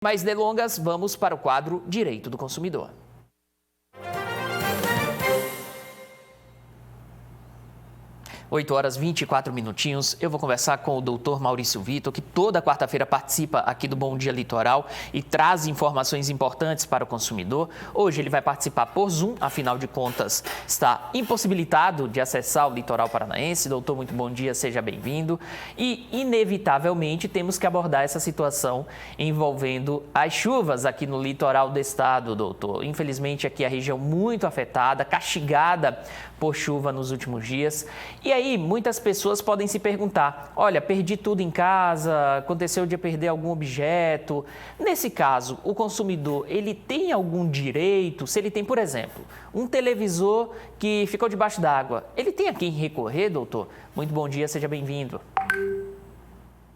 Mais delongas, vamos para o quadro Direito do Consumidor. 8h24, eu vou conversar com o doutor Maurício Vitor, que toda quarta-feira participa aqui do Bom Dia Litoral e traz informações importantes para o consumidor. Hoje ele vai participar por Zoom, afinal de contas está impossibilitado de acessar o litoral paranaense. Doutor, muito bom dia, seja bem-vindo. E, inevitavelmente, temos que abordar essa situação envolvendo as chuvas aqui no litoral do estado, doutor. Infelizmente, aqui é a região muito afetada, castigada por chuva nos últimos dias. E aí, muitas pessoas podem se perguntar, olha, perdi tudo em casa, aconteceu de eu perder algum objeto. Nesse caso, o consumidor, ele tem algum direito? Se ele tem, por exemplo, um televisor que ficou debaixo d'água, ele tem a quem recorrer, doutor? Muito bom dia, seja bem-vindo.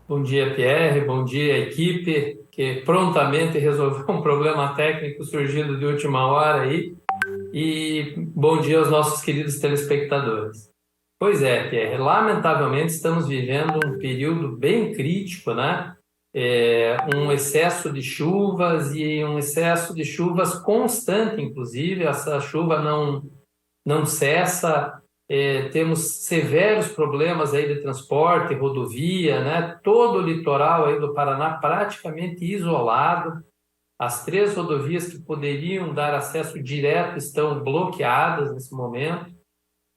Bom dia, Pierre. Bom dia, equipe, que prontamente resolveu um problema técnico surgido de última hora aí. E bom dia aos nossos queridos telespectadores. Pois é, Pierre, lamentavelmente estamos vivendo um período bem crítico, né? Um excesso de chuvas e um excesso de chuvas constante, inclusive. Essa chuva não cessa. Temos severos problemas aí de transporte, rodovia, né? Todo o litoral aí do Paraná praticamente isolado. As 3 rodovias que poderiam dar acesso direto estão bloqueadas nesse momento.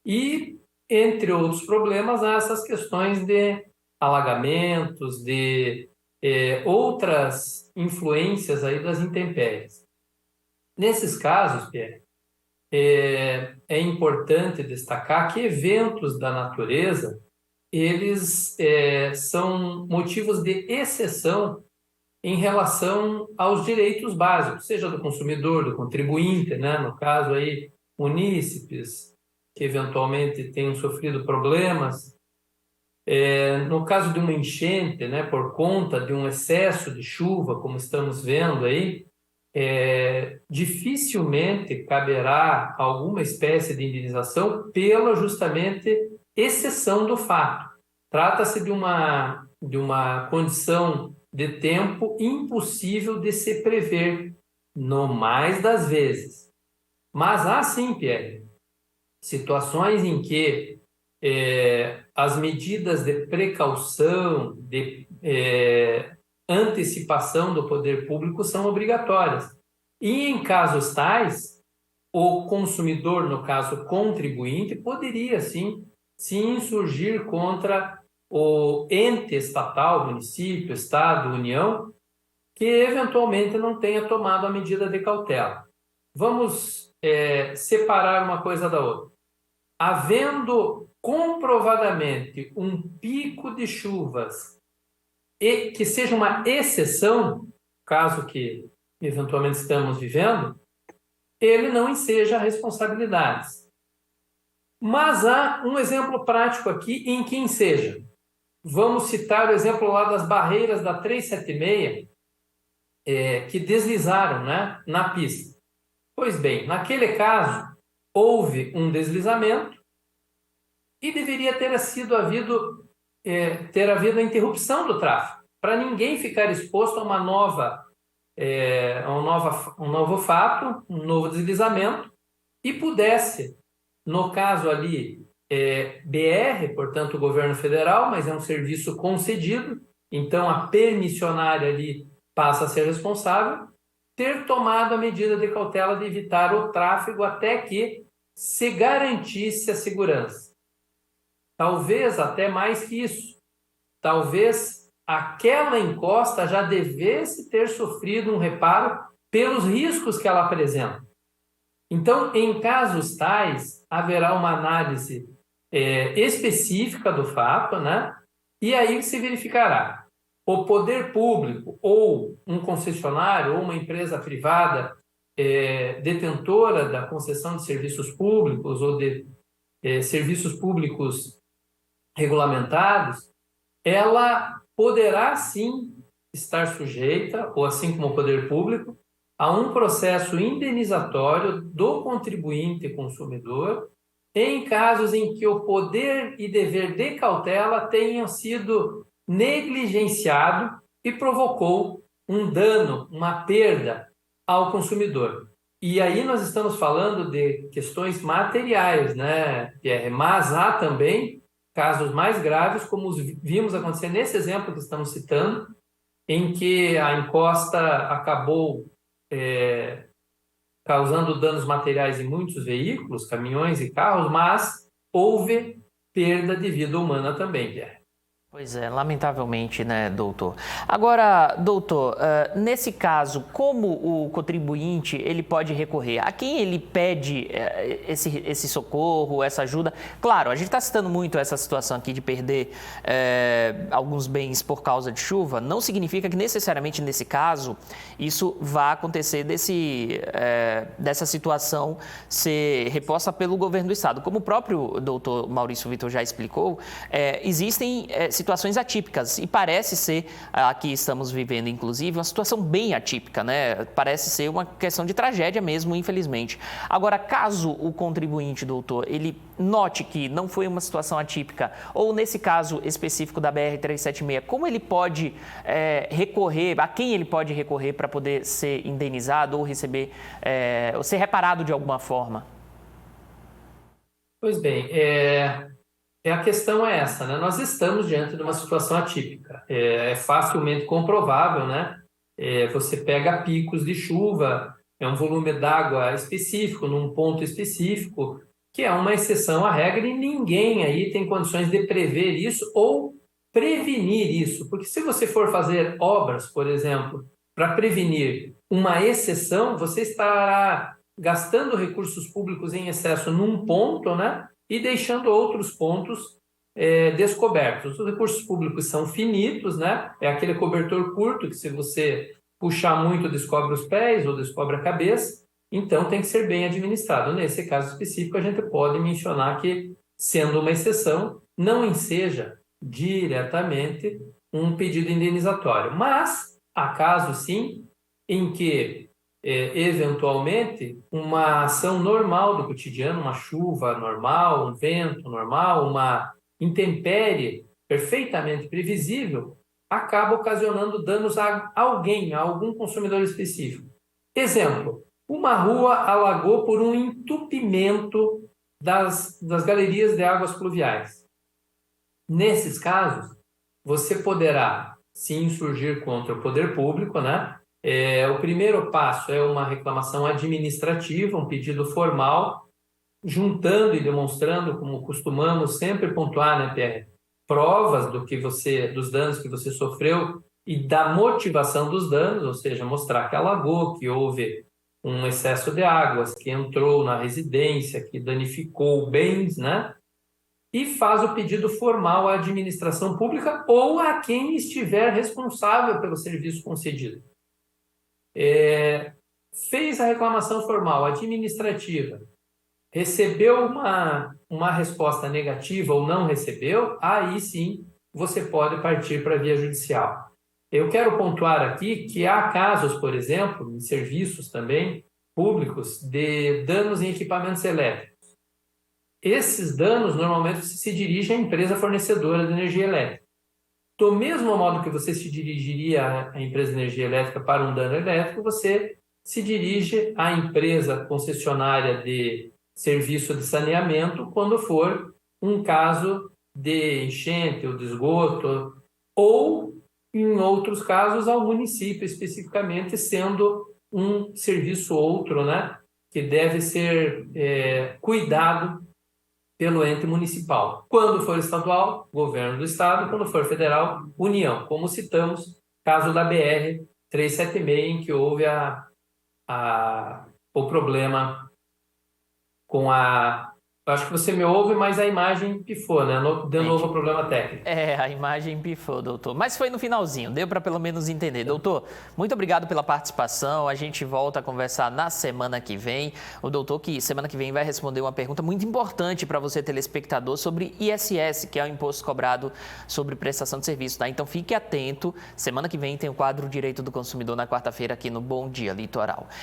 E, entre outros problemas, há essas questões de alagamentos, de outras influências aí das intempéries. Nesses casos, Pierre, é importante destacar que eventos da natureza, eles são motivos de exceção em relação aos direitos básicos, seja do consumidor, do contribuinte, né? No caso aí, munícipes, que eventualmente tenham sofrido problemas. No caso de uma enchente, né, por conta de um excesso de chuva, como estamos vendo aí, dificilmente caberá alguma espécie de indenização pela justamente exceção do fato. Trata-se de uma condição de tempo impossível de se prever, no mais das vezes. Mas há sim, Pierre, situações em que as medidas de precaução, de antecipação do poder público são obrigatórias. E em casos tais, o consumidor, no caso contribuinte, poderia sim se insurgir contra o ente estatal, município, estado, união, que eventualmente não tenha tomado a medida de cautela. Vamos separar uma coisa da outra. Havendo comprovadamente um pico de chuvas e que seja uma exceção, caso que eventualmente estamos vivendo, ele não enseja responsabilidades. Mas há um exemplo prático aqui em que enseja. Vamos citar o exemplo lá das barreiras da 376, que deslizaram, né, na pista. Pois bem, naquele caso, houve um deslizamento e deveria ter havido a interrupção do tráfego, para ninguém ficar exposto a um novo fato, um novo deslizamento, e pudesse, no caso ali, BR, portanto, o governo federal, mas é um serviço concedido, então a permissionária ali passa a ser responsável, ter tomado a medida de cautela de evitar o tráfego até que se garantisse a segurança. Talvez até mais que isso. Talvez aquela encosta já devesse ter sofrido um reparo pelos riscos que ela apresenta. Então, em casos tais, haverá uma análise específica do fato, né? E aí se verificará o poder público ou um concessionário ou uma empresa privada detentora da concessão de serviços públicos ou de serviços públicos regulamentados, ela poderá sim estar sujeita, ou assim como o poder público, a um processo indenizatório do contribuinte consumidor em casos em que o poder e dever de cautela tenham sido negligenciado e provocou um dano, uma perda ao consumidor. E aí nós estamos falando de questões materiais, né, Pierre? Mas há também casos mais graves, como vimos acontecer nesse exemplo que estamos citando, em que a encosta acabou causando danos materiais em muitos veículos, caminhões e carros, mas houve perda de vida humana também, Pierre. Pois é, lamentavelmente, né, doutor? Agora, doutor, nesse caso, como o contribuinte ele pode recorrer? A quem ele pede esse socorro, essa ajuda? Claro, a gente está citando muito essa situação aqui de perder alguns bens por causa de chuva. Não significa que necessariamente nesse caso isso vá acontecer dessa situação ser reposta pelo governo do estado. Como o próprio doutor Maurício Vitor já explicou, existem situações atípicas e parece ser, aqui estamos vivendo inclusive, uma situação bem atípica, né? Parece ser uma questão de tragédia mesmo, infelizmente. Agora, caso o contribuinte, doutor, ele note que não foi uma situação atípica, ou nesse caso específico da BR-376, como ele pode recorrer, a quem ele pode recorrer para poder ser indenizado ou receber, ou ser reparado de alguma forma? Pois bem, a questão é essa, né? Nós estamos diante de uma situação atípica. É facilmente comprovável, né? Você pega picos de chuva, é um volume d'água específico, num ponto específico, que é uma exceção à regra e ninguém aí tem condições de prever isso ou prevenir isso. Porque se você for fazer obras, por exemplo, para prevenir uma exceção, você estará gastando recursos públicos em excesso num ponto, né? E deixando outros pontos descobertos. Os recursos públicos são finitos, né? É aquele cobertor curto que se você puxar muito descobre os pés ou descobre a cabeça, então tem que ser bem administrado. Nesse caso específico, a gente pode mencionar que, sendo uma exceção, não enseja diretamente um pedido indenizatório. Mas há casos, sim, em que eventualmente, uma ação normal do cotidiano, uma chuva normal, um vento normal, uma intempérie perfeitamente previsível, acaba ocasionando danos a alguém, a algum consumidor específico. Exemplo, uma rua alagou por um entupimento das galerias de águas pluviais. Nesses casos, você poderá se insurgir contra o poder público, né? O primeiro passo é uma reclamação administrativa, um pedido formal, juntando e demonstrando, como costumamos sempre pontuar, né, Pierre, provas dos danos que você sofreu e da motivação dos danos, ou seja, mostrar que alagou, que houve um excesso de águas, que entrou na residência, que danificou bens, né? E faz o pedido formal à administração pública ou a quem estiver responsável pelo serviço concedido. Fez a reclamação formal administrativa, recebeu uma resposta negativa ou não recebeu, aí sim você pode partir para a via judicial. Eu quero pontuar aqui que há casos, por exemplo, em serviços também públicos, de danos em equipamentos elétricos. Esses danos normalmente se dirigem à empresa fornecedora de energia elétrica. Do mesmo modo que você se dirigiria à empresa de energia elétrica para um dano elétrico, você se dirige à empresa concessionária de serviço de saneamento quando for um caso de enchente ou de esgoto, ou, em outros casos, ao município especificamente, sendo um serviço outro, né, que deve ser cuidado pelo ente municipal. Quando for estadual, governo do estado, quando for federal, União. Como citamos, caso da BR-376, em que houve o problema com a... Acho que você me ouve, mas a imagem pifou, né? Deu novo problema técnico. A imagem pifou, doutor. Mas foi no finalzinho, deu para pelo menos entender. Doutor, muito obrigado pela participação. A gente volta a conversar na semana que vem. O doutor, que semana que vem vai responder uma pergunta muito importante para você, telespectador, sobre ISS, que é o imposto cobrado sobre prestação de serviço, tá? Então fique atento. Semana que vem tem o quadro Direito do Consumidor na quarta-feira aqui no Bom Dia Litoral.